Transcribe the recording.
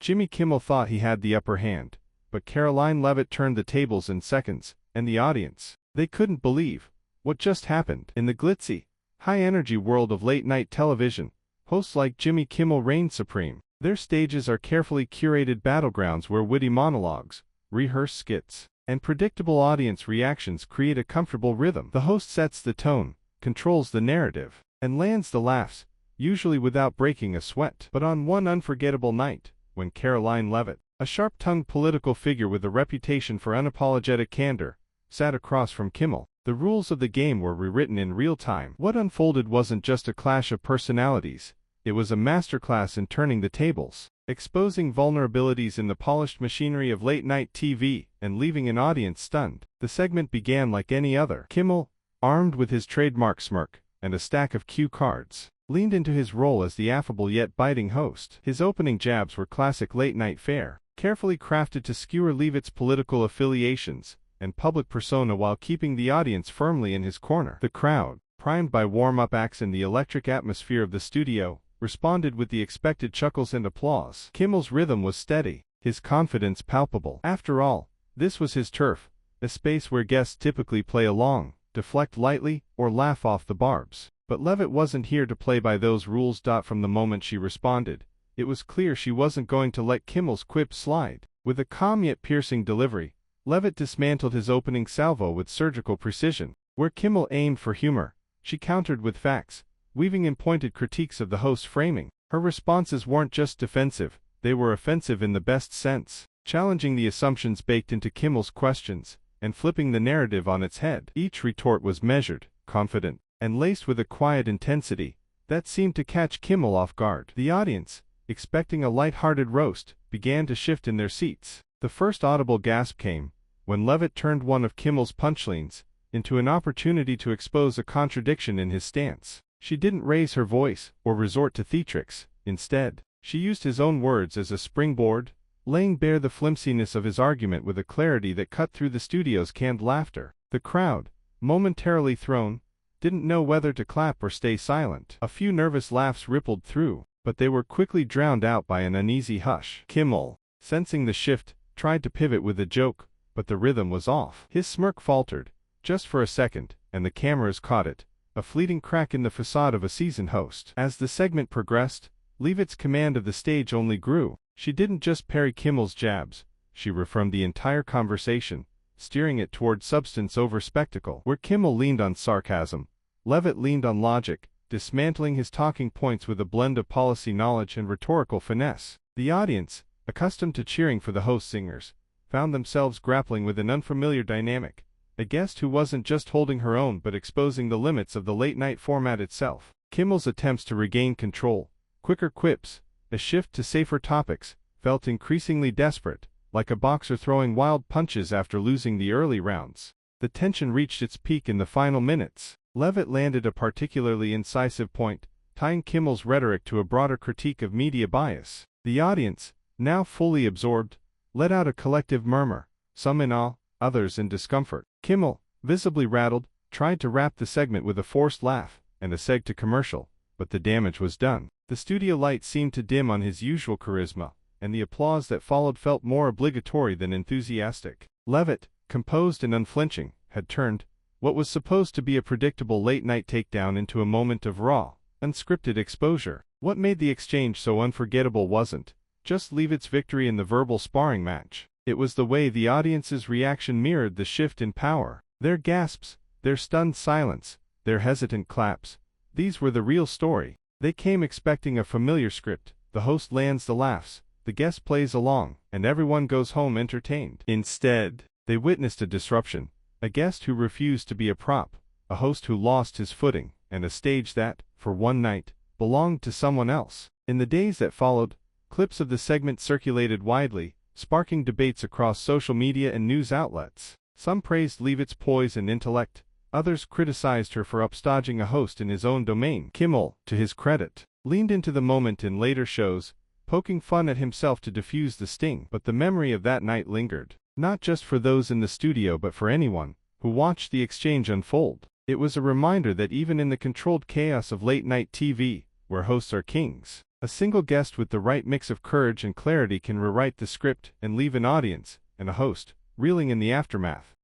Jimmy Kimmel thought he had the upper hand, but Karoline Leavitt turned the tables in seconds, and the audience, they couldn't believe what just happened. In the glitzy, high-energy world of late-night television, hosts like Jimmy Kimmel reign supreme. Their stages are carefully curated battlegrounds where witty monologues, rehearsed skits, and predictable audience reactions create a comfortable rhythm. The host sets the tone, controls the narrative, and lands the laughs, usually without breaking a sweat. But on one unforgettable night, when Karoline Leavitt, a sharp-tongued political figure with a reputation for unapologetic candor, sat across from Kimmel, the rules of the game were rewritten in real time. What unfolded wasn't just a clash of personalities, it was a masterclass in turning the tables, exposing vulnerabilities in the polished machinery of late-night TV, and leaving an audience stunned. The segment began like any other. Kimmel, armed with his trademark smirk and a stack of cue cards, leaned into his role as the affable yet biting host. His opening jabs were classic late-night fare, carefully crafted to skewer Leavitt's political affiliations and public persona while keeping the audience firmly in his corner. The crowd, primed by warm-up acts and the electric atmosphere of the studio, responded with the expected chuckles and applause. Kimmel's rhythm was steady, his confidence palpable. After all, this was his turf, a space where guests typically play along, deflect lightly, or laugh off the barbs. But Leavitt wasn't here to play by those rules. From the moment she responded, it was clear she wasn't going to let Kimmel's quips slide. With a calm yet piercing delivery, Leavitt dismantled his opening salvo with surgical precision. Where Kimmel aimed for humor, she countered with facts, weaving in pointed critiques of the host's framing. Her responses weren't just defensive, they were offensive in the best sense, challenging the assumptions baked into Kimmel's questions, and flipping the narrative on its head. Each retort was measured, confident, and laced with a quiet intensity that seemed to catch Kimmel off guard. The audience, expecting a light-hearted roast, began to shift in their seats. The first audible gasp came when Leavitt turned one of Kimmel's punchlines into an opportunity to expose a contradiction in his stance. She didn't raise her voice or resort to theatrics. Instead, she used his own words as a springboard, laying bare the flimsiness of his argument with a clarity that cut through the studio's canned laughter. The crowd, momentarily thrown, didn't know whether to clap or stay silent. A few nervous laughs rippled through, but they were quickly drowned out by an uneasy hush. Kimmel, sensing the shift, tried to pivot with a joke, but the rhythm was off. His smirk faltered, just for a second, and the cameras caught it, a fleeting crack in the facade of a seasoned host. As the segment progressed, Leavitt's command of the stage only grew. She didn't just parry Kimmel's jabs, she reformed the entire conversation, steering it toward substance over spectacle. Where Kimmel leaned on sarcasm, Leavitt leaned on logic, dismantling his talking points with a blend of policy knowledge and rhetorical finesse. The audience, accustomed to cheering for the host singers, found themselves grappling with an unfamiliar dynamic, a guest who wasn't just holding her own but exposing the limits of the late-night format itself. Kimmel's attempts to regain control, quicker quips, a shift to safer topics, felt increasingly desperate, like a boxer throwing wild punches after losing the early rounds. The tension reached its peak in the final minutes. Leavitt landed a particularly incisive point, tying Kimmel's rhetoric to a broader critique of media bias. The audience, now fully absorbed, let out a collective murmur, some in awe, others in discomfort. Kimmel, visibly rattled, tried to wrap the segment with a forced laugh and a seg to commercial, but the damage was done. The studio light seemed to dim on his usual charisma, and the applause that followed felt more obligatory than enthusiastic. Leavitt, composed and unflinching, had turned what was supposed to be a predictable late-night takedown into a moment of raw, unscripted exposure. What made the exchange so unforgettable wasn't just Leavitt's victory in the verbal sparring match. It was the way the audience's reaction mirrored the shift in power. Their gasps, their stunned silence, their hesitant claps, these were the real story. They came expecting a familiar script. The host lands the laughs, the guest plays along, and everyone goes home entertained. Instead, they witnessed a disruption, a guest who refused to be a prop, a host who lost his footing, and a stage that, for one night, belonged to someone else. In the days that followed, clips of the segment circulated widely, sparking debates across social media and news outlets. Some praised Leavitt's poise and intellect, others criticized her for upstaging a host in his own domain. Kimmel, to his credit, leaned into the moment in later shows, poking fun at himself to diffuse the sting. But the memory of that night lingered, not just for those in the studio but for anyone who watched the exchange unfold. It was a reminder that even in the controlled chaos of late-night TV, where hosts are kings, A single guest with the right mix of courage and clarity can rewrite the script and leave an audience, and a host, reeling in the aftermath.